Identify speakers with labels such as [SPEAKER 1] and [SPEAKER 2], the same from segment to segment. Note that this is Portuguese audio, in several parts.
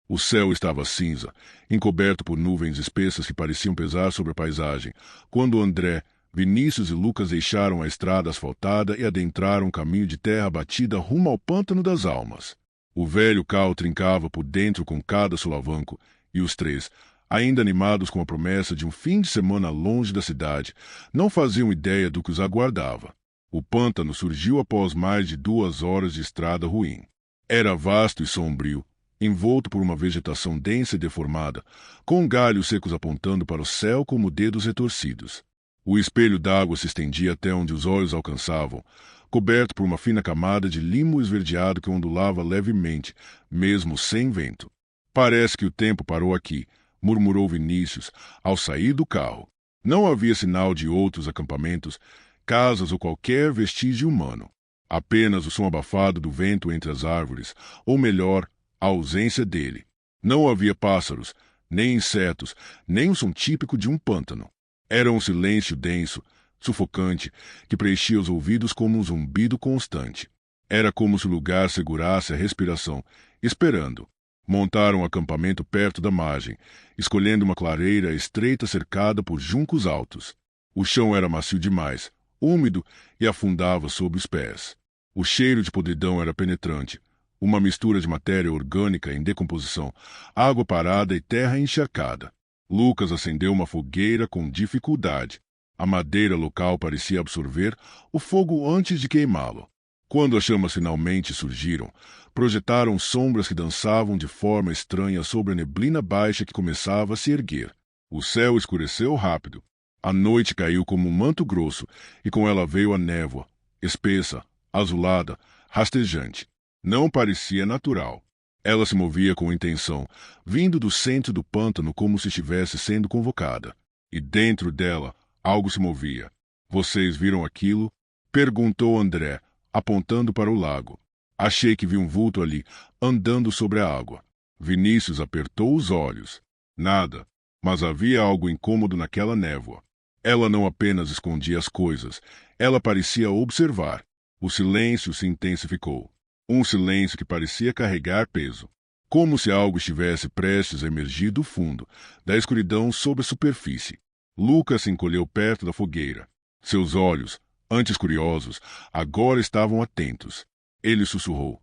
[SPEAKER 1] O céu estava cinza, encoberto por nuvens espessas que pareciam pesar sobre a paisagem, quando André, Vinícius e Lucas deixaram a estrada asfaltada e adentraram um caminho de terra batida rumo ao pântano das almas. O velho carro trincava por dentro com cada solavanco, e os três, ainda animados com a promessa de um fim de semana longe da cidade, não faziam ideia do que os aguardava. O pântano surgiu após mais de 2 horas de estrada ruim. Era vasto e sombrio, envolto por uma vegetação densa e deformada, com galhos secos apontando para o céu como dedos retorcidos. O espelho d'água se estendia até onde os olhos alcançavam, coberto por uma fina camada de limo esverdeado que ondulava levemente, mesmo sem vento. Parece que o tempo parou aqui, murmurou Vinícius, ao sair do carro. Não havia sinal de outros acampamentos, casas ou qualquer vestígio humano. Apenas o som abafado do vento entre as árvores, ou melhor, a ausência dele. Não havia pássaros, nem insetos, nem o som típico de um pântano. Era um silêncio denso, sufocante, que preenchia os ouvidos como um zumbido constante. Era como se o lugar segurasse a respiração, esperando. Montaram um acampamento perto da margem, escolhendo uma clareira estreita cercada por juncos altos. O chão era macio demais, úmido e afundava sob os pés. O cheiro de podridão era penetrante, uma mistura de matéria orgânica em decomposição, água parada e terra encharcada. Lucas acendeu uma fogueira com dificuldade. A madeira local parecia absorver o fogo antes de queimá-lo. Quando as chamas finalmente surgiram, projetaram sombras que dançavam de forma estranha sobre a neblina baixa que começava a se erguer. O céu escureceu rápido. A noite caiu como um manto grosso, e com ela veio a névoa, espessa, azulada, rastejante. Não parecia natural. Ela se movia com intenção, vindo do centro do pântano como se estivesse sendo convocada. E dentro dela, algo se movia. Vocês viram aquilo? Perguntou André, apontando para o lago. Achei que vi um vulto ali, andando sobre a água. Vinícius apertou os olhos. Nada, mas havia algo incômodo naquela névoa. Ela não apenas escondia as coisas, ela parecia observar. O silêncio se intensificou. Um silêncio que parecia carregar peso. Como se algo estivesse prestes a emergir do fundo, da escuridão sob a superfície. Lucas se encolheu perto da fogueira. Seus olhos, antes curiosos, agora estavam atentos. Ele sussurrou.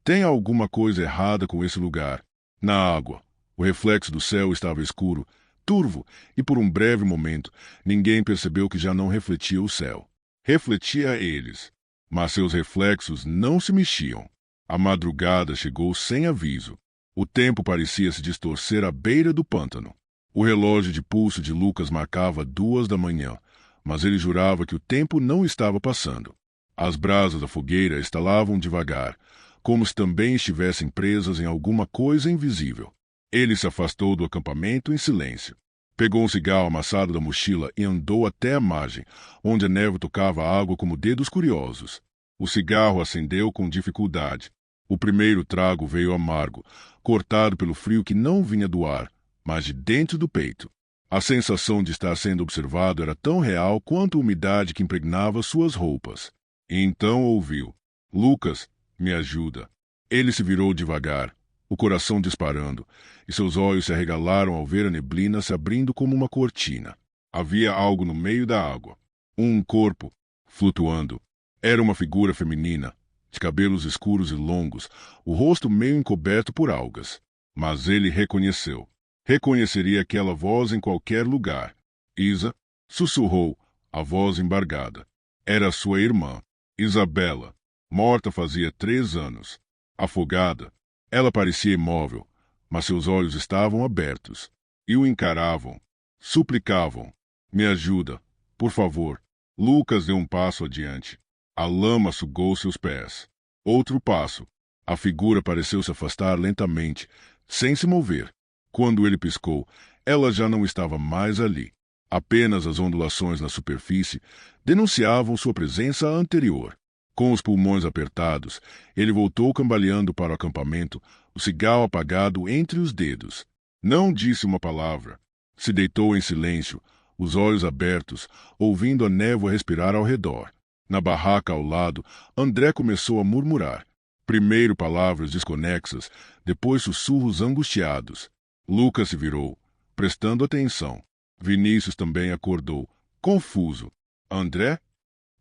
[SPEAKER 1] Tem alguma coisa errada com esse lugar. Na água, o reflexo do céu estava escuro, turvo, e por um breve momento, ninguém percebeu que já não refletia o céu. Refletia a eles. Mas seus reflexos não se mexiam. A madrugada chegou sem aviso. O tempo parecia se distorcer à beira do pântano. O relógio de pulso de Lucas marcava 2 da manhã, mas ele jurava que o tempo não estava passando. As brasas da fogueira estalavam devagar, como se também estivessem presas em alguma coisa invisível. Ele se afastou do acampamento em silêncio. Pegou um cigarro amassado da mochila e andou até a margem, onde a névoa tocava a água como dedos curiosos. O cigarro acendeu com dificuldade. O primeiro trago veio amargo, cortado pelo frio que não vinha do ar, mas de dentro do peito. A sensação de estar sendo observado era tão real quanto a umidade que impregnava suas roupas. E então ouviu. Lucas, me ajuda. Ele se virou devagar, o coração disparando, e seus olhos se arregalaram ao ver a neblina se abrindo como uma cortina. Havia algo no meio da água. Um corpo, flutuando. Era uma figura feminina, de cabelos escuros e longos, o rosto meio encoberto por algas. Mas ele reconheceu. Reconheceria aquela voz em qualquer lugar. Isa, sussurrou, a voz embargada. Era sua irmã, Isabela, morta fazia 3 anos. Afogada, ela parecia imóvel, mas seus olhos estavam abertos. E o encaravam. Suplicavam. Me ajuda, por favor. Lucas deu um passo adiante. A lama sugou seus pés. Outro passo. A figura pareceu se afastar lentamente, sem se mover. Quando ele piscou, ela já não estava mais ali. Apenas as ondulações na superfície denunciavam sua presença anterior. Com os pulmões apertados, ele voltou cambaleando para o acampamento, o cigarro apagado entre os dedos. Não disse uma palavra. Se deitou em silêncio, os olhos abertos, ouvindo a névoa respirar ao redor. Na barraca ao lado, André começou a murmurar. Primeiro palavras desconexas, depois sussurros angustiados. Lucas se virou, prestando atenção. Vinícius também acordou, confuso. André?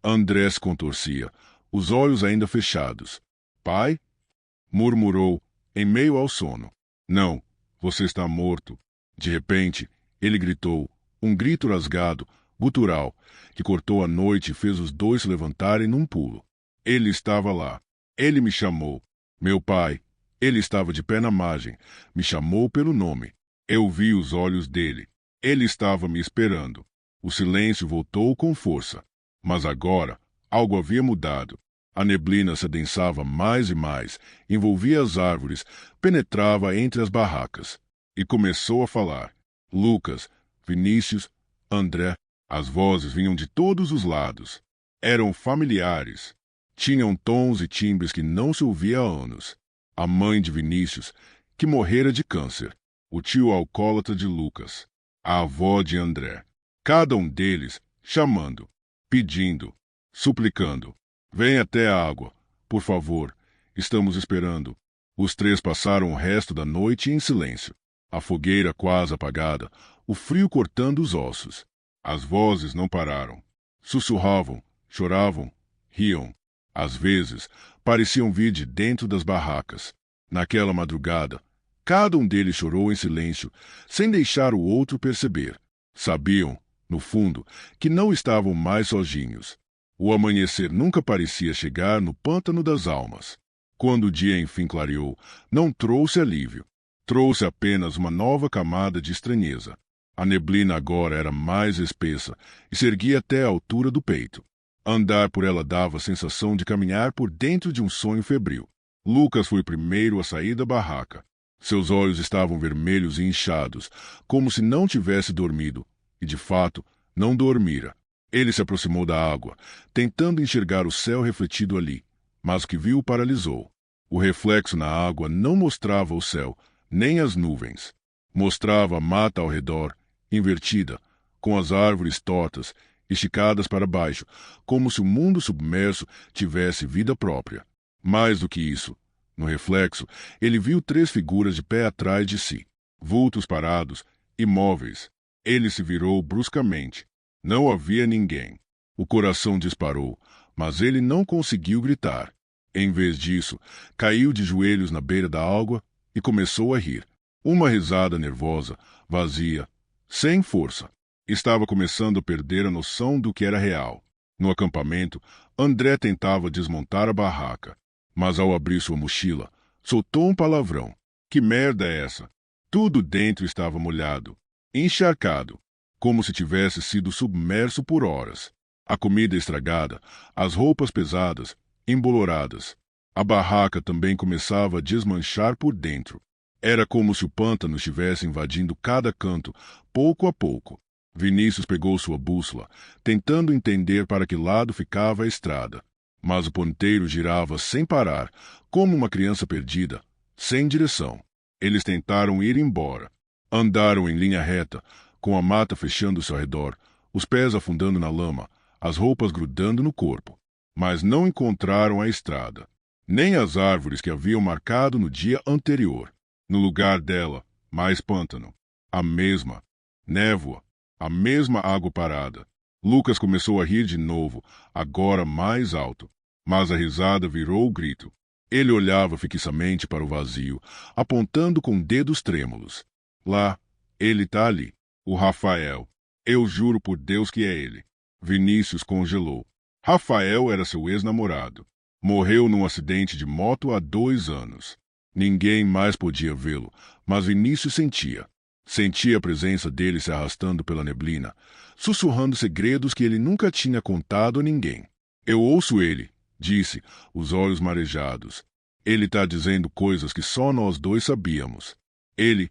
[SPEAKER 1] André se contorcia, os olhos ainda fechados. Pai? Murmurou, em meio ao sono. Não, você está morto. De repente, ele gritou, um grito rasgado, gutural, que cortou a noite e fez os dois se levantarem num pulo. Ele estava lá. Ele me chamou. Meu pai. Ele estava de pé na margem. Me chamou pelo nome. Eu vi os olhos dele. Ele estava me esperando. O silêncio voltou com força. Mas agora, algo havia mudado. A neblina se adensava mais e mais, envolvia as árvores, penetrava entre as barracas. E começou a falar. Lucas, Vinícius, André. As vozes vinham de todos os lados. Eram familiares. Tinham tons e timbres que não se ouvia há anos. A mãe de Vinícius, que morrera de câncer. O tio alcoólatra de Lucas. A avó de André. Cada um deles chamando, pedindo, suplicando. Venha até a água, por favor. Estamos esperando. Os três passaram o resto da noite em silêncio. A fogueira quase apagada, o frio cortando os ossos. As vozes não pararam. Sussurravam, choravam, riam. Às vezes, pareciam vir de dentro das barracas. Naquela madrugada, cada um deles chorou em silêncio, sem deixar o outro perceber. Sabiam, no fundo, que não estavam mais sozinhos. O amanhecer nunca parecia chegar no pântano das almas. Quando o dia enfim clareou, não trouxe alívio. Trouxe apenas uma nova camada de estranheza. A neblina agora era mais espessa e se erguia até a altura do peito. Andar por ela dava a sensação de caminhar por dentro de um sonho febril. Lucas foi o primeiro a sair da barraca. Seus olhos estavam vermelhos e inchados, como se não tivesse dormido, e de fato, não dormira. Ele se aproximou da água, tentando enxergar o céu refletido ali, mas o que viu o paralisou. O reflexo na água não mostrava o céu, nem as nuvens. Mostrava a mata ao redor, invertida, com as árvores tortas, esticadas para baixo, como se o mundo submerso tivesse vida própria. Mais do que isso, no reflexo, ele viu três figuras de pé atrás de si, vultos parados, imóveis. Ele se virou bruscamente. Não havia ninguém. O coração disparou, mas ele não conseguiu gritar. Em vez disso, caiu de joelhos na beira da água e começou a rir. Uma risada nervosa, vazia, sem força. Estava começando a perder a noção do que era real. No acampamento, André tentava desmontar a barraca, mas ao abrir sua mochila, soltou um palavrão. Que merda é essa? Tudo dentro estava molhado, encharcado, como se tivesse sido submerso por horas. A comida estragada, as roupas pesadas, emboloradas. A barraca também começava a desmanchar por dentro. Era como se o pântano estivesse invadindo cada canto, pouco a pouco. Vinícius pegou sua bússola, tentando entender para que lado ficava a estrada. Mas o ponteiro girava sem parar, como uma criança perdida, sem direção. Eles tentaram ir embora. Andaram em linha reta, com a mata fechando-se ao redor, os pés afundando na lama, as roupas grudando no corpo. Mas não encontraram a estrada, nem as árvores que haviam marcado no dia anterior. No lugar dela, mais pântano. A mesma névoa, a mesma água parada. Lucas começou a rir de novo, agora mais alto. Mas a risada virou o grito. Ele olhava fixamente para o vazio, apontando com dedos trêmulos. Lá, ele está ali. O Rafael. Eu juro por Deus que é ele. Vinícius congelou. Rafael era seu ex-namorado. Morreu num acidente de moto há 2 anos. Ninguém mais podia vê-lo, mas Vinícius sentia. Sentia a presença dele se arrastando pela neblina, sussurrando segredos que ele nunca tinha contado a ninguém. Eu ouço ele, disse, os olhos marejados. Ele está dizendo coisas que só nós dois sabíamos. Ele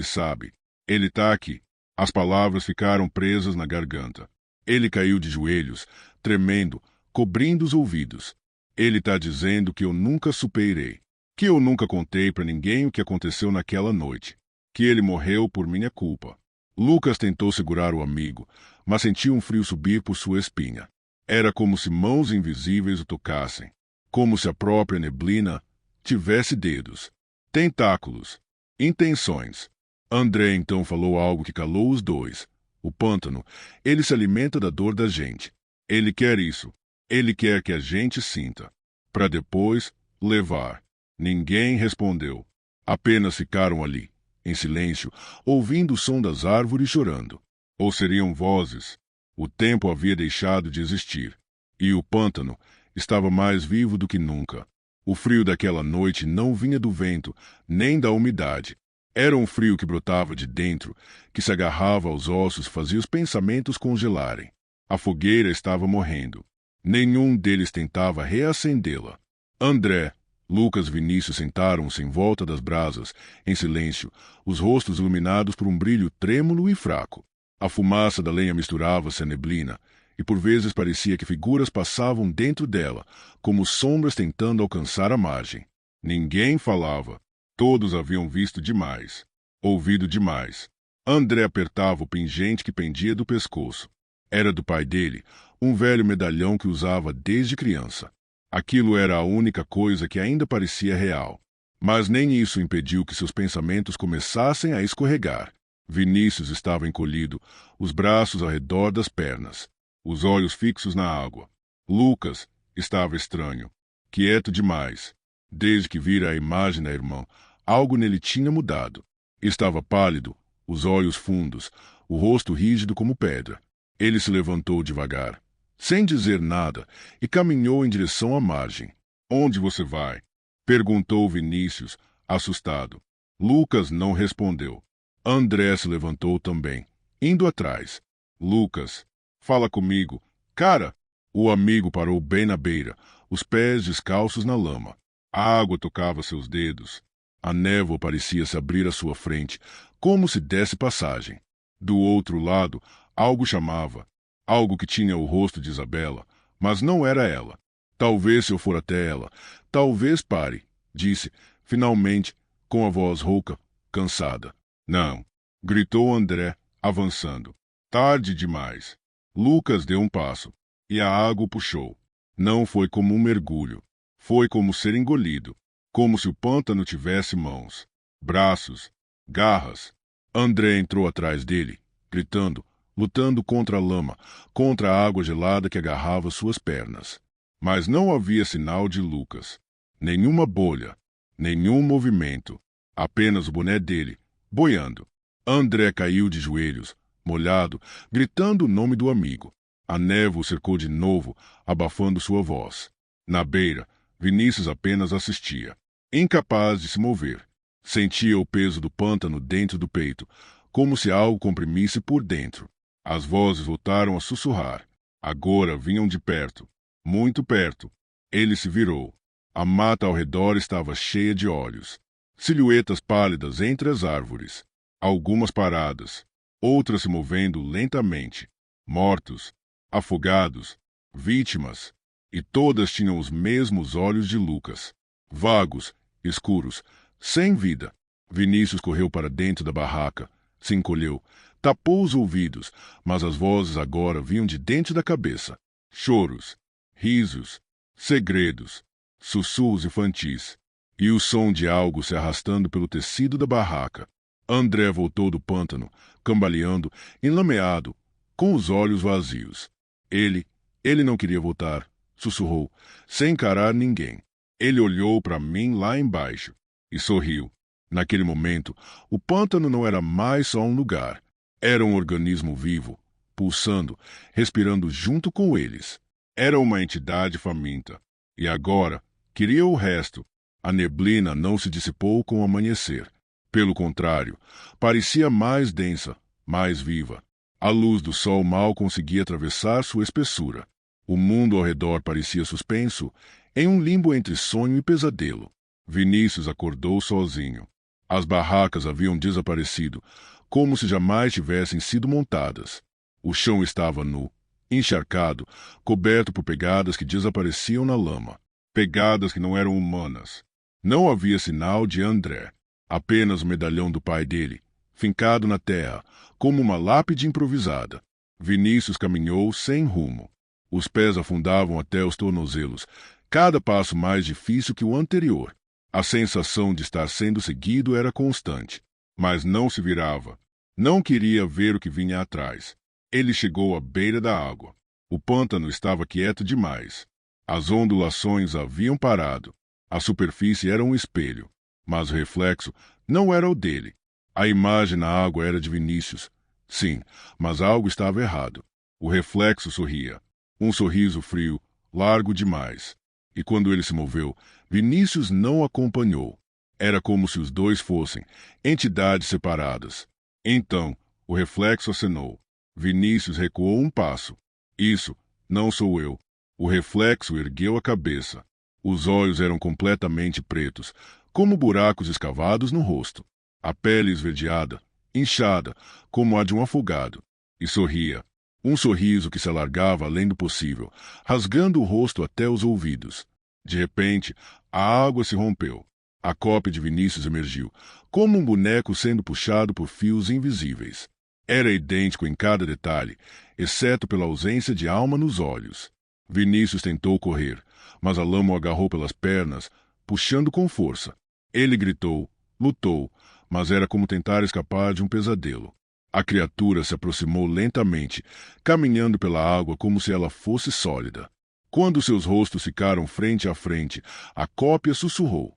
[SPEAKER 1] sabe. Ele está aqui. As palavras ficaram presas na garganta. Ele caiu de joelhos, tremendo, cobrindo os ouvidos. Ele está dizendo que eu nunca superei, que eu nunca contei para ninguém o que aconteceu naquela noite, que ele morreu por minha culpa. Lucas tentou segurar o amigo, mas sentiu um frio subir por sua espinha. Era como se mãos invisíveis o tocassem, como se a própria neblina tivesse dedos, tentáculos, intenções. André então falou algo que calou os dois. O pântano, ele se alimenta da dor da gente. Ele quer isso. Ele quer que a gente sinta, para depois levar. Ninguém respondeu. Apenas ficaram ali, em silêncio, ouvindo o som das árvores chorando. Ou seriam vozes? O tempo havia deixado de existir. E o pântano estava mais vivo do que nunca. O frio daquela noite não vinha do vento, nem da umidade. Era um frio que brotava de dentro, que se agarrava aos ossos e fazia os pensamentos congelarem. A fogueira estava morrendo. Nenhum deles tentava reacendê-la. André, Lucas e Vinícius sentaram-se em volta das brasas, em silêncio, os rostos iluminados por um brilho trêmulo e fraco. A fumaça da lenha misturava-se à neblina, e por vezes parecia que figuras passavam dentro dela, como sombras tentando alcançar a margem. Ninguém falava. Todos haviam visto demais, ouvido demais. André apertava o pingente que pendia do pescoço. Era do pai dele, um velho medalhão que usava desde criança. Aquilo era a única coisa que ainda parecia real. Mas nem isso impediu que seus pensamentos começassem a escorregar. Vinícius estava encolhido, os braços ao redor das pernas, os olhos fixos na água. Lucas estava estranho, quieto demais. Desde que vira a imagem da irmã, algo nele tinha mudado. Estava pálido, os olhos fundos, o rosto rígido como pedra. Ele se levantou devagar, sem dizer nada, e caminhou em direção à margem. "Onde você vai?" perguntou Vinícius, assustado. Lucas não respondeu. André se levantou também, indo atrás. "Lucas, fala comigo." "Cara!" O amigo parou bem na beira, os pés descalços na lama. A água tocava seus dedos. A névoa parecia se abrir à sua frente, como se desse passagem. Do outro lado, algo chamava. Algo que tinha o rosto de Isabela, mas não era ela. "Talvez se eu for até ela. Talvez pare", disse, finalmente, com a voz rouca, cansada. "Não", gritou André, avançando. "Tarde demais." Lucas deu um passo, e a água o puxou. Não foi como um mergulho. Foi como ser engolido, como se o pântano tivesse mãos, braços, garras. André entrou atrás dele, gritando, lutando contra a lama, contra a água gelada que agarrava suas pernas. Mas não havia sinal de Lucas. Nenhuma bolha, nenhum movimento, apenas o boné dele, boiando. André caiu de joelhos, molhado, gritando o nome do amigo. A névoa o cercou de novo, abafando sua voz. Na beira, Vinícius apenas assistia, incapaz de se mover. Sentia o peso do pântano dentro do peito, como se algo comprimisse por dentro. As vozes voltaram a sussurrar. Agora vinham de perto, muito perto. Ele se virou. A mata ao redor estava cheia de olhos. Silhuetas pálidas entre as árvores. Algumas paradas, outras se movendo lentamente. Mortos, afogados, vítimas. E todas tinham os mesmos olhos de Lucas. Vagos, escuros, sem vida. Vinícius correu para dentro da barraca. Se encolheu, tapou os ouvidos, mas as vozes agora vinham de dentro da cabeça. Choros, risos, segredos, sussurros infantis, e o som de algo se arrastando pelo tecido da barraca. André voltou do pântano, cambaleando, enlameado, com os olhos vazios. Ele não queria voltar, sussurrou, sem encarar ninguém. Ele olhou para mim lá embaixo e sorriu. Naquele momento, o pântano não era mais só um lugar. Era um organismo vivo, pulsando, respirando junto com eles. Era uma entidade faminta. E agora, queria o resto. A neblina não se dissipou com o amanhecer. Pelo contrário, parecia mais densa, mais viva. A luz do sol mal conseguia atravessar sua espessura. O mundo ao redor parecia suspenso, em um limbo entre sonho e pesadelo. Vinícius acordou sozinho. As barracas haviam desaparecido, como se jamais tivessem sido montadas. O chão estava nu, encharcado, coberto por pegadas que desapareciam na lama. Pegadas que não eram humanas. Não havia sinal de André. Apenas o medalhão do pai dele, fincado na terra, como uma lápide improvisada. Vinícius caminhou sem rumo. Os pés afundavam até os tornozelos, cada passo mais difícil que o anterior. A sensação de estar sendo seguido era constante, mas não se virava. Não queria ver o que vinha atrás. Ele chegou à beira da água. O pântano estava quieto demais. As ondulações haviam parado. A superfície era um espelho, mas o reflexo não era o dele. A imagem na água era de Vinícius. Sim, mas algo estava errado. O reflexo sorria. Um sorriso frio, largo demais. E quando ele se moveu, Vinícius não acompanhou. Era como se os dois fossem entidades separadas. Então, o reflexo acenou. Vinícius recuou um passo. Isso, não sou eu. O reflexo ergueu a cabeça. Os olhos eram completamente pretos, como buracos escavados no rosto. A pele esverdeada, inchada, como a de um afogado. E sorria. Um sorriso que se alargava além do possível, rasgando o rosto até os ouvidos. De repente, a água se rompeu. A cópia de Vinícius emergiu, como um boneco sendo puxado por fios invisíveis. Era idêntico em cada detalhe, exceto pela ausência de alma nos olhos. Vinícius tentou correr, mas a lama o agarrou pelas pernas, puxando com força. Ele gritou, lutou, mas era como tentar escapar de um pesadelo. A criatura se aproximou lentamente, caminhando pela água como se ela fosse sólida. Quando seus rostos ficaram frente a frente, a cópia sussurrou: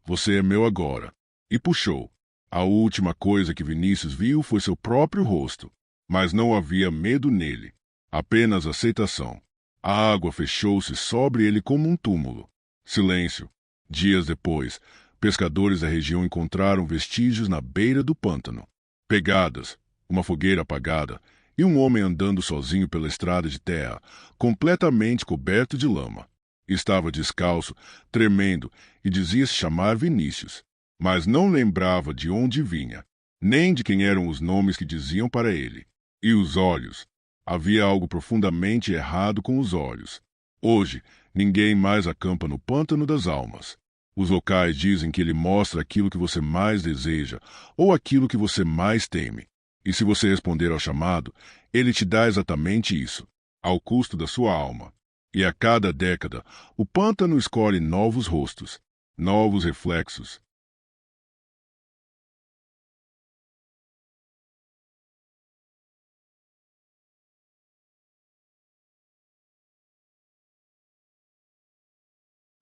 [SPEAKER 1] "Você é meu agora", e puxou. A última coisa que Vinícius viu foi seu próprio rosto, mas não havia medo nele, apenas aceitação. A água fechou-se sobre ele como um túmulo. Silêncio. Dias depois, pescadores da região encontraram vestígios na beira do pântano. Pegadas, uma fogueira apagada e um homem andando sozinho pela estrada de terra, completamente coberto de lama. Estava descalço, tremendo, e dizia-se chamar Vinícius, mas não lembrava de onde vinha, nem de quem eram os nomes que diziam para ele. E os olhos? Havia algo profundamente errado com os olhos. Hoje, ninguém mais acampa no pântano das almas. Os locais dizem que ele mostra aquilo que você mais deseja ou aquilo que você mais teme. E se você responder ao chamado, ele te dá exatamente isso, ao custo da sua alma. E a cada década, o pântano escolhe novos rostos, novos reflexos.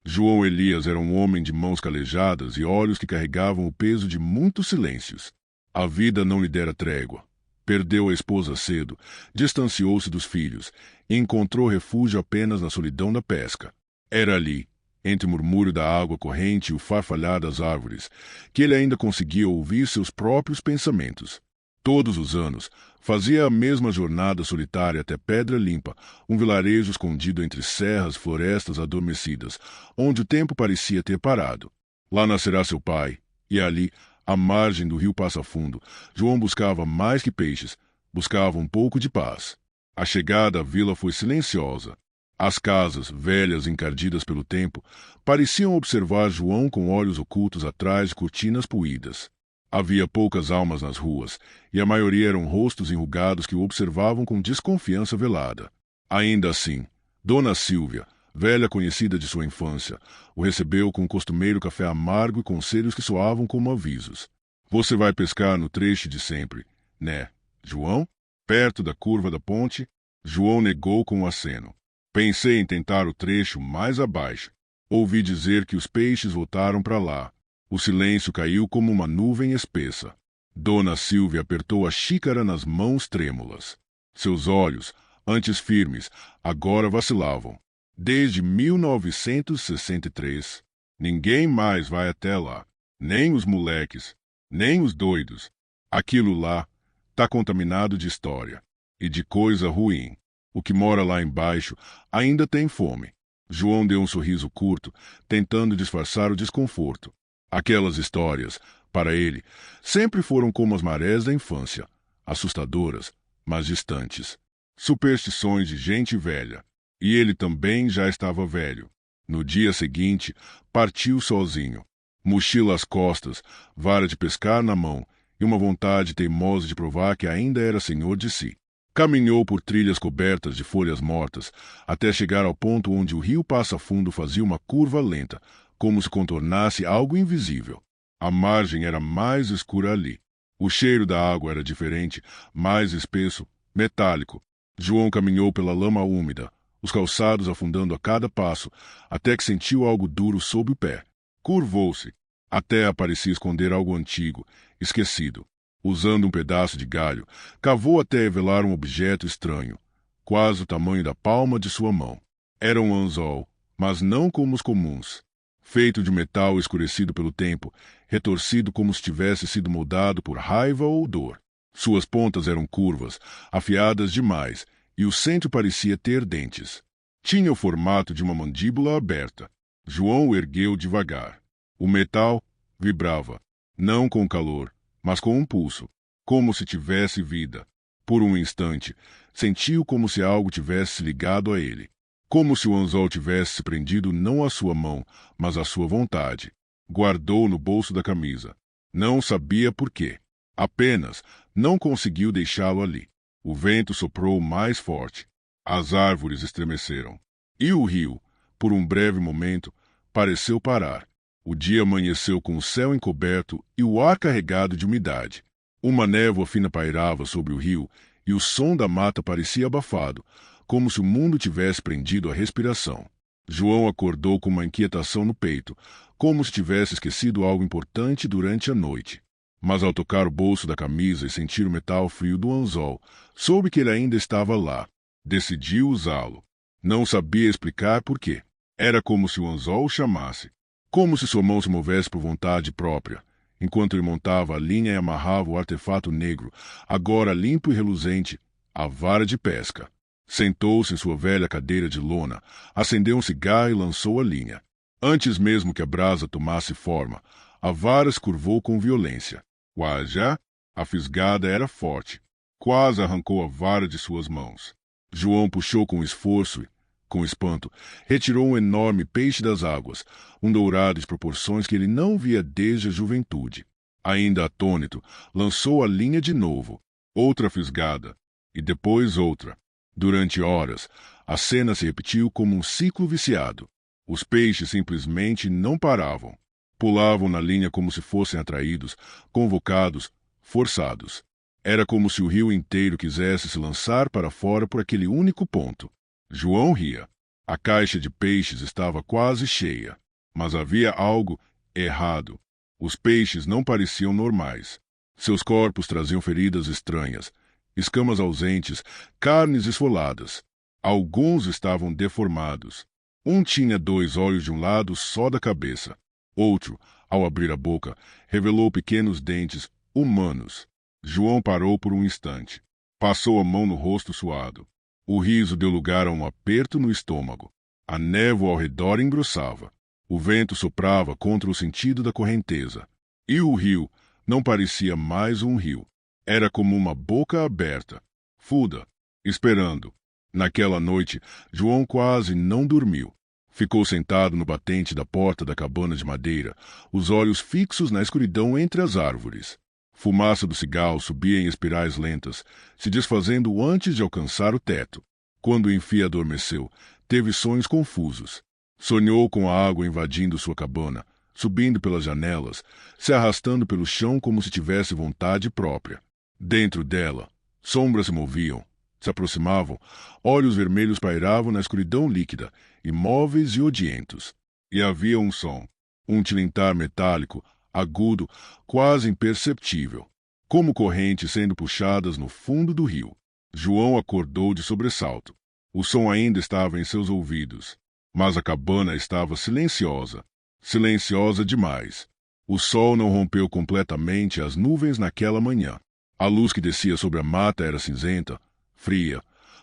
[SPEAKER 1] João Elias era um homem de mãos calejadas e olhos que carregavam o peso de muitos silêncios. A vida não lhe dera trégua. Perdeu a esposa cedo, distanciou-se dos filhos e encontrou refúgio apenas na solidão da pesca. Era ali, entre o murmúrio da água corrente e o farfalhar das árvores, que ele ainda conseguia ouvir seus próprios pensamentos. Todos os anos, fazia a mesma jornada solitária até Pedra Limpa, um vilarejo escondido entre serras, florestas adormecidas, onde o tempo parecia ter parado. Lá nascerá seu pai, e ali, à margem do rio Passa Fundo, João buscava mais que peixes, buscava um pouco de paz. A chegada à vila foi silenciosa. As casas, velhas e encardidas pelo tempo, pareciam observar João com olhos ocultos atrás de cortinas puídas. Havia poucas almas nas ruas, e a maioria eram rostos enrugados que o observavam com desconfiança velada. Ainda assim, Dona Sílvia, velha conhecida de sua infância, o recebeu com o costumeiro café amargo e conselhos que soavam como avisos. "Você vai pescar no trecho de sempre, né, João?" Perto da curva da ponte, João negou com um aceno. "Pensei em tentar o trecho mais abaixo. Ouvi dizer que os peixes voltaram para lá." O silêncio caiu como uma nuvem espessa. Dona Sílvia apertou a xícara nas mãos trêmulas. Seus olhos, antes firmes, agora vacilavam. Desde 1963, ninguém mais vai até lá. Nem os moleques, nem os doidos. Aquilo lá tá contaminado de história e de coisa ruim. O que mora lá embaixo ainda tem fome. João deu um sorriso curto, tentando disfarçar o desconforto. Aquelas histórias, para ele, sempre foram como as marés da infância, assustadoras, mas distantes. Superstições de gente velha. E ele também já estava velho. No dia seguinte, partiu sozinho. Mochila às costas, vara de pescar na mão e uma vontade teimosa de provar que ainda era senhor de si. Caminhou por trilhas cobertas de folhas mortas, até chegar ao ponto onde o rio Passa Fundo fazia uma curva lenta, como se contornasse algo invisível. A margem era mais escura ali. O cheiro da água era diferente, mais espesso, metálico. João caminhou pela lama úmida, os calçados afundando a cada passo, até que sentiu algo duro sob o pé. Curvou-se. A terra parecia esconder algo antigo, esquecido. Usando um pedaço de galho, cavou até revelar um objeto estranho, quase o tamanho da palma de sua mão. Era um anzol, mas não como os comuns. Feito de metal escurecido pelo tempo, retorcido como se tivesse sido moldado por raiva ou dor. Suas pontas eram curvas, afiadas demais, e o centro parecia ter dentes. Tinha o formato de uma mandíbula aberta. João o ergueu devagar. O metal vibrava, não com calor, mas com um pulso, como se tivesse vida. Por um instante, sentiu como se algo tivesse ligado a ele. Como se o anzol tivesse prendido não à sua mão, mas à sua vontade. Guardou no bolso da camisa. Não sabia por quê. Apenas não conseguiu deixá-lo ali. O vento soprou mais forte. As árvores estremeceram. E o rio, por um breve momento, pareceu parar. O dia amanheceu com o céu encoberto e o ar carregado de umidade. Uma névoa fina pairava sobre o rio e o som da mata parecia abafado, como se o mundo tivesse prendido a respiração. João acordou com uma inquietação no peito, como se tivesse esquecido algo importante durante a noite. Mas ao tocar o bolso da camisa e sentir o metal frio do anzol, soube que ele ainda estava lá. Decidiu usá-lo. Não sabia explicar por quê. Era como se o anzol o chamasse. Como se sua mão se movesse por vontade própria, enquanto ele montava a linha e amarrava o artefato negro, agora limpo e reluzente, a vara de pesca. Sentou-se em sua velha cadeira de lona, acendeu um cigarro e lançou a linha. Antes mesmo que a brasa tomasse forma, a vara se curvou com violência. Uajá, a fisgada era forte. Quase arrancou a vara de suas mãos. João puxou com esforço e, com espanto, retirou um enorme peixe das águas, um dourado de proporções que ele não via desde a juventude. Ainda atônito, lançou a linha de novo. Outra fisgada, e depois outra. Durante horas, a cena se repetiu como um ciclo viciado. Os peixes simplesmente não paravam. Pulavam na linha como se fossem atraídos, convocados, forçados. Era como se o rio inteiro quisesse se lançar para fora por aquele único ponto. João ria. A caixa de peixes estava quase cheia. Mas havia algo errado. Os peixes não pareciam normais. Seus corpos traziam feridas estranhas, escamas ausentes, carnes esfoladas. Alguns estavam deformados. Um tinha 2 olhos de um lado só da cabeça. Outro, ao abrir a boca, revelou pequenos dentes humanos. João parou por um instante. Passou a mão no rosto suado. O riso deu lugar a um aperto no estômago. A névoa ao redor engrossava. O vento soprava contra o sentido da correnteza. E o rio não parecia mais um rio. Era como uma boca aberta, fuda, esperando. Naquela noite, João quase não dormiu. Ficou sentado no batente da porta da cabana de madeira, os olhos fixos na escuridão entre as árvores. Fumaça do cigarro subia em espirais lentas, se desfazendo antes de alcançar o teto. Quando enfim adormeceu, teve sonhos confusos. Sonhou com a água invadindo sua cabana, subindo pelas janelas, se arrastando pelo chão como se tivesse vontade própria. Dentro dela, sombras se moviam, se aproximavam, olhos vermelhos pairavam na escuridão líquida, imóveis e odientos. E havia um som, um tilintar metálico, agudo, quase imperceptível, como correntes sendo puxadas no fundo do rio. João acordou de sobressalto. O som ainda estava em seus ouvidos, mas a cabana estava silenciosa, silenciosa demais. O sol não rompeu completamente as nuvens naquela manhã. A luz que descia sobre a mata era cinzenta, fria,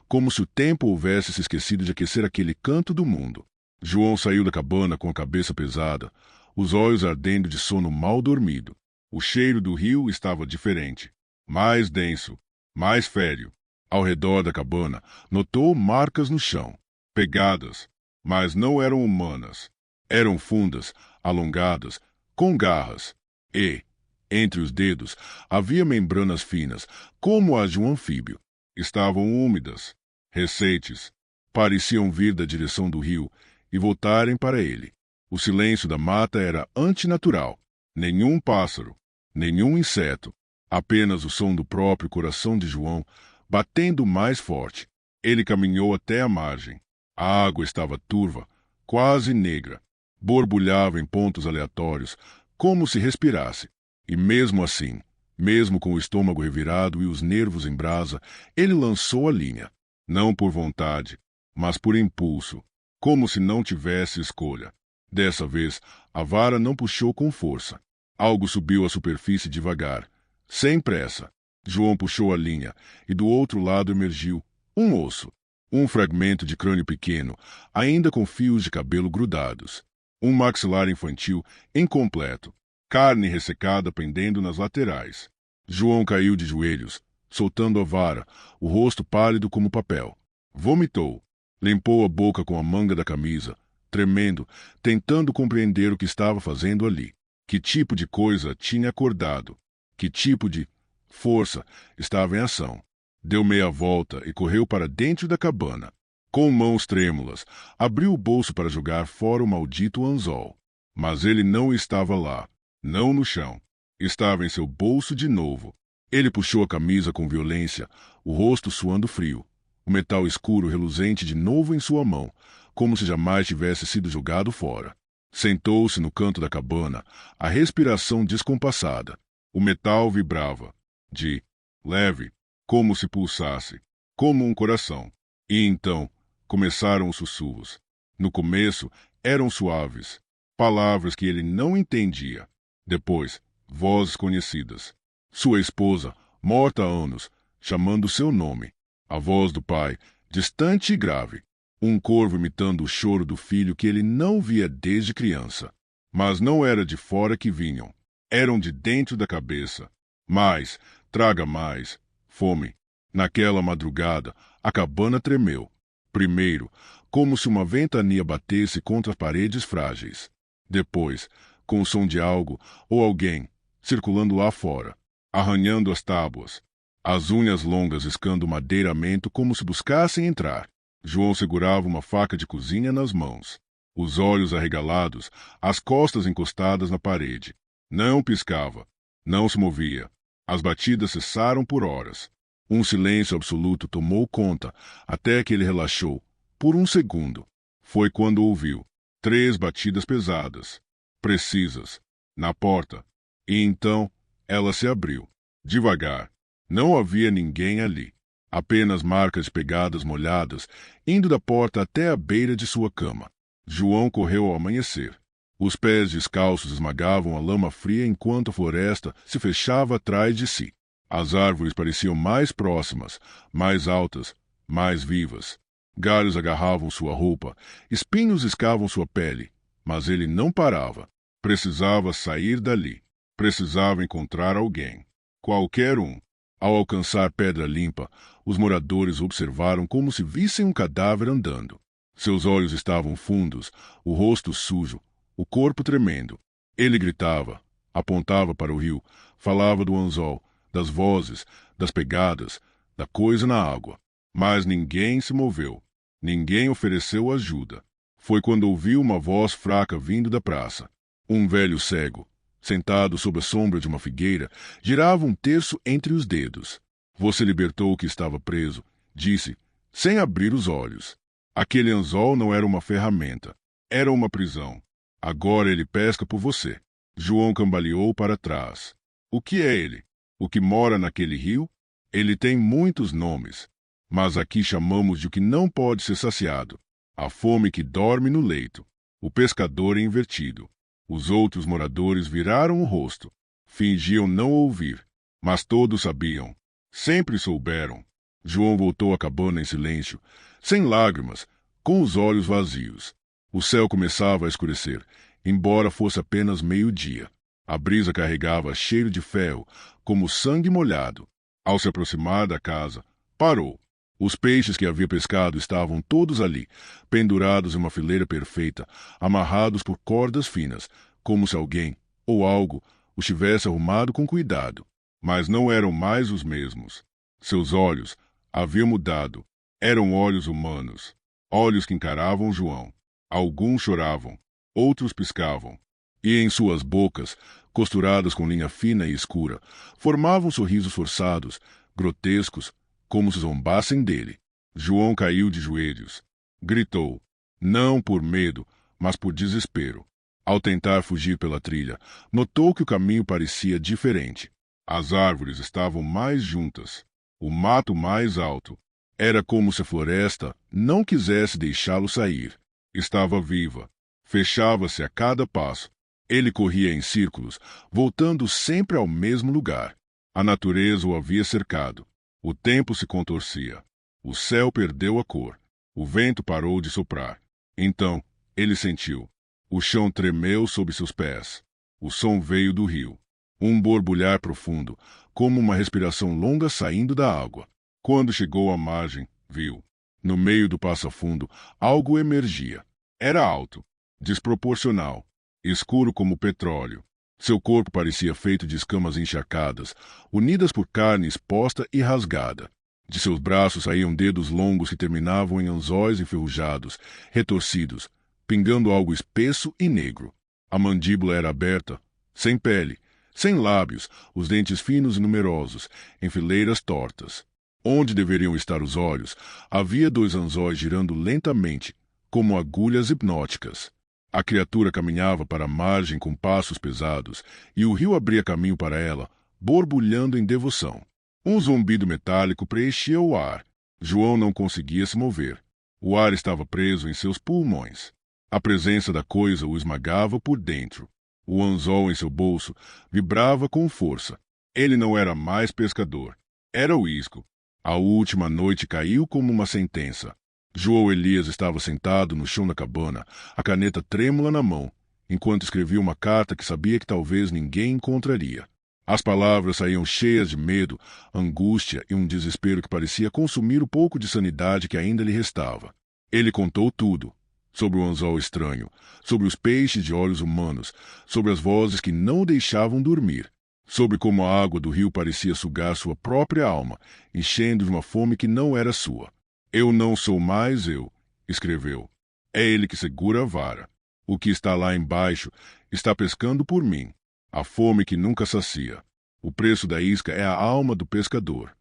[SPEAKER 1] como se o tempo houvesse se esquecido de aquecer aquele canto do mundo. João saiu da cabana com a cabeça pesada, os olhos ardendo de sono mal dormido. O cheiro do rio estava diferente, mais denso, mais férreo. Ao redor da cabana, notou marcas no chão, pegadas, mas não eram humanas. Eram fundas, alongadas, com garras, e, entre os dedos, havia membranas finas, como as de um anfíbio. Estavam úmidas, recentes, pareciam vir da direção do rio e voltarem para ele. O silêncio da mata era antinatural. Nenhum pássaro, nenhum inseto, apenas o som do próprio coração de João batendo mais forte. Ele caminhou até a margem. A água estava turva, quase negra. Borbulhava em pontos aleatórios, como se respirasse. E mesmo assim, mesmo com o estômago revirado e os nervos em brasa, ele lançou a linha. Não por vontade, mas por impulso, como se não tivesse escolha. Dessa vez, a vara não puxou com força. Algo subiu à superfície devagar, sem pressa. João puxou a linha, e do outro lado emergiu um osso. Um fragmento de crânio pequeno, ainda com fios de cabelo grudados. Um maxilar infantil incompleto. Carne ressecada pendendo nas laterais. João caiu de joelhos, soltando a vara, o rosto pálido como papel. Vomitou. Limpou a boca com a manga da camisa, tremendo, tentando compreender o que estava fazendo ali. Que tipo de coisa tinha acordado? Que tipo de força estava em ação? Deu meia volta e correu para dentro da cabana. Com mãos trêmulas, abriu o bolso para jogar fora o maldito anzol. Mas ele não estava lá, não no chão. Estava em seu bolso de novo. Ele puxou a camisa com violência, o rosto suando frio. O metal escuro reluzente de novo em sua mão, como se jamais tivesse sido jogado fora. Sentou-se no canto da cabana, a respiração descompassada. O metal vibrava, de leve, como se pulsasse, como um coração. E então começaram os sussurros. No começo eram suaves, palavras que ele não entendia. Depois, vozes conhecidas. Sua esposa, morta há anos, chamando seu nome. A voz do pai, distante e grave. Um corvo imitando o choro do filho que ele não via desde criança. Mas não era de fora que vinham. Eram de dentro da cabeça. Mais, traga mais. Fome. Naquela madrugada, a cabana tremeu. Primeiro, como se uma ventania batesse contra as paredes frágeis. Depois, com o som de algo ou alguém circulando lá fora, arranhando as tábuas, as unhas longas riscando o madeiramento como se buscassem entrar. João segurava uma faca de cozinha nas mãos, os olhos arregalados, as costas encostadas na parede. Não piscava, não se movia. As batidas cessaram por horas. Um silêncio absoluto tomou conta, até que ele relaxou, por um segundo. Foi quando ouviu 3 batidas pesadas, precisas, na porta. E então ela se abriu, devagar. Não havia ninguém ali. Apenas marcas de pegadas molhadas, indo da porta até a beira de sua cama. João correu ao amanhecer. Os pés descalços esmagavam a lama fria enquanto a floresta se fechava atrás de si. As árvores pareciam mais próximas, mais altas, mais vivas. Galhos agarravam sua roupa, espinhos escavam sua pele, mas ele não parava. Precisava sair dali. Precisava encontrar alguém. Qualquer um. Ao alcançar Pedra Limpa, os moradores observaram como se vissem um cadáver andando. Seus olhos estavam fundos, o rosto sujo, o corpo tremendo. Ele gritava, apontava para o rio, falava do anzol, das vozes, das pegadas, da coisa na água. Mas ninguém se moveu. Ninguém ofereceu ajuda. Foi quando ouviu uma voz fraca vindo da praça. Um velho cego, sentado sob a sombra de uma figueira, girava um terço entre os dedos. Você libertou o que estava preso, disse, sem abrir os olhos. Aquele anzol não era uma ferramenta, era uma prisão. Agora ele pesca por você. João cambaleou para trás. O que é ele? O que mora naquele rio? Ele tem muitos nomes, mas aqui chamamos de o que não pode ser saciado. A fome que dorme no leito. O pescador invertido. Os outros moradores viraram o rosto. Fingiam não ouvir, mas todos sabiam. Sempre souberam. João voltou à cabana em silêncio, sem lágrimas, com os olhos vazios. O céu começava a escurecer, embora fosse apenas meio-dia. A brisa carregava cheiro de ferro, como sangue molhado. Ao se aproximar da casa, parou. Os peixes que havia pescado estavam todos ali, pendurados em uma fileira perfeita, amarrados por cordas finas, como se alguém, ou algo, os tivesse arrumado com cuidado. Mas não eram mais os mesmos. Seus olhos haviam mudado. Eram olhos humanos, olhos que encaravam João. Alguns choravam, outros piscavam. E em suas bocas, costuradas com linha fina e escura, formavam sorrisos forçados, grotescos, como se zombassem dele. João caiu de joelhos. Gritou, não por medo, mas por desespero. Ao tentar fugir pela trilha, notou que o caminho parecia diferente. As árvores estavam mais juntas, o mato mais alto. Era como se a floresta não quisesse deixá-lo sair. Estava viva. Fechava-se a cada passo. Ele corria em círculos, voltando sempre ao mesmo lugar. A natureza o havia cercado. O tempo se contorcia. O céu perdeu a cor. O vento parou de soprar. Então, ele sentiu. O chão tremeu sob seus pés. O som veio do rio. Um borbulhar profundo, como uma respiração longa saindo da água. Quando chegou à margem, viu. No meio do passa-fundo, algo emergia. Era alto, desproporcional, escuro como petróleo. Seu corpo parecia feito de escamas encharcadas, unidas por carne exposta e rasgada. De seus braços saíam dedos longos que terminavam em anzóis enferrujados, retorcidos, pingando algo espesso e negro. A mandíbula era aberta, sem pele, sem lábios, os dentes finos e numerosos, em fileiras tortas. Onde deveriam estar os olhos, havia 2 anzóis girando lentamente, como agulhas hipnóticas. A criatura caminhava para a margem com passos pesados, e o rio abria caminho para ela, borbulhando em devoção. Um zumbido metálico preenchia o ar. João não conseguia se mover. O ar estava preso em seus pulmões. A presença da coisa o esmagava por dentro. O anzol em seu bolso vibrava com força. Ele não era mais pescador. Era o isco. A última noite caiu como uma sentença. João Elias estava sentado no chão da cabana, a caneta trêmula na mão, enquanto escrevia uma carta que sabia que talvez ninguém encontraria. As palavras saíam cheias de medo, angústia e um desespero que parecia consumir o pouco de sanidade que ainda lhe restava. Ele contou tudo. Sobre o anzol estranho, sobre os peixes de olhos humanos, sobre as vozes que não o deixavam dormir, sobre como a água do rio parecia sugar sua própria alma, enchendo de uma fome que não era sua. Eu não sou mais eu, escreveu. É ele que segura a vara. O que está lá embaixo está pescando por mim. A fome que nunca sacia. O preço da isca é a alma do pescador.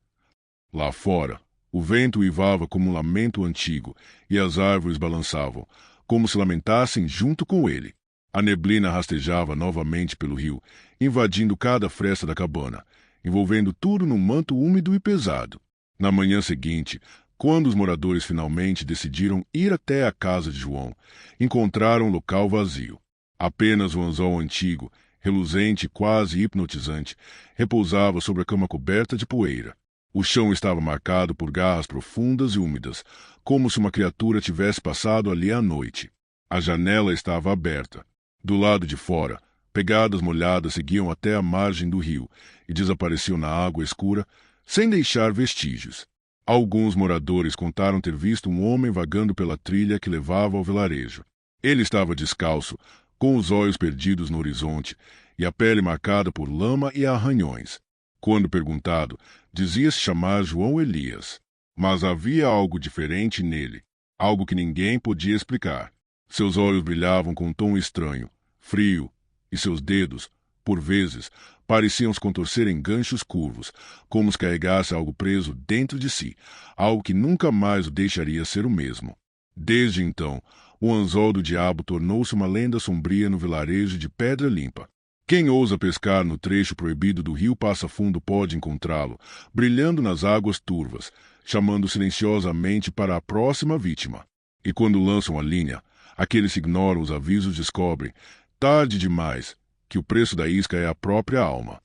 [SPEAKER 1] Lá fora, o vento uivava como um lamento antigo, e as árvores balançavam, como se lamentassem junto com ele. A neblina rastejava novamente pelo rio, invadindo cada fresta da cabana, envolvendo tudo num manto úmido e pesado. Na manhã seguinte, quando os moradores finalmente decidiram ir até a casa de João, encontraram o local vazio. Apenas o anzol antigo, reluzente e quase hipnotizante, repousava sobre a cama coberta de poeira. O chão estava marcado por garras profundas e úmidas, como se uma criatura tivesse passado ali à noite. A janela estava aberta. Do lado de fora, pegadas molhadas seguiam até a margem do rio e desapareciam na água escura, sem deixar vestígios. Alguns moradores contaram ter visto um homem vagando pela trilha que levava ao vilarejo. Ele estava descalço, com os olhos perdidos no horizonte e a pele marcada por lama e arranhões. Quando perguntado, dizia-se chamar João Elias. Mas havia algo diferente nele, algo que ninguém podia explicar. Seus olhos brilhavam com um tom estranho, frio, e seus dedos, por vezes, pareciam se contorcer em ganchos curvos, como se carregasse algo preso dentro de si, algo que nunca mais o deixaria ser o mesmo. Desde então, o anzol do diabo tornou-se uma lenda sombria no vilarejo de Pedra Limpa. Quem ousa pescar no trecho proibido do rio Passa Fundo pode encontrá-lo, brilhando nas águas turvas, chamando silenciosamente para a próxima vítima. E quando lançam a linha, aqueles que ignoram os avisos descobrem, tarde demais, que o preço da isca é a própria alma.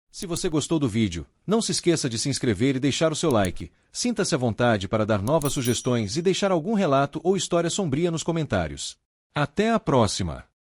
[SPEAKER 2] Se você gostou do vídeo, não se esqueça de se inscrever e deixar o seu like. Sinta-se à vontade para dar novas sugestões e deixar algum relato ou história sombria nos comentários. Até a próxima!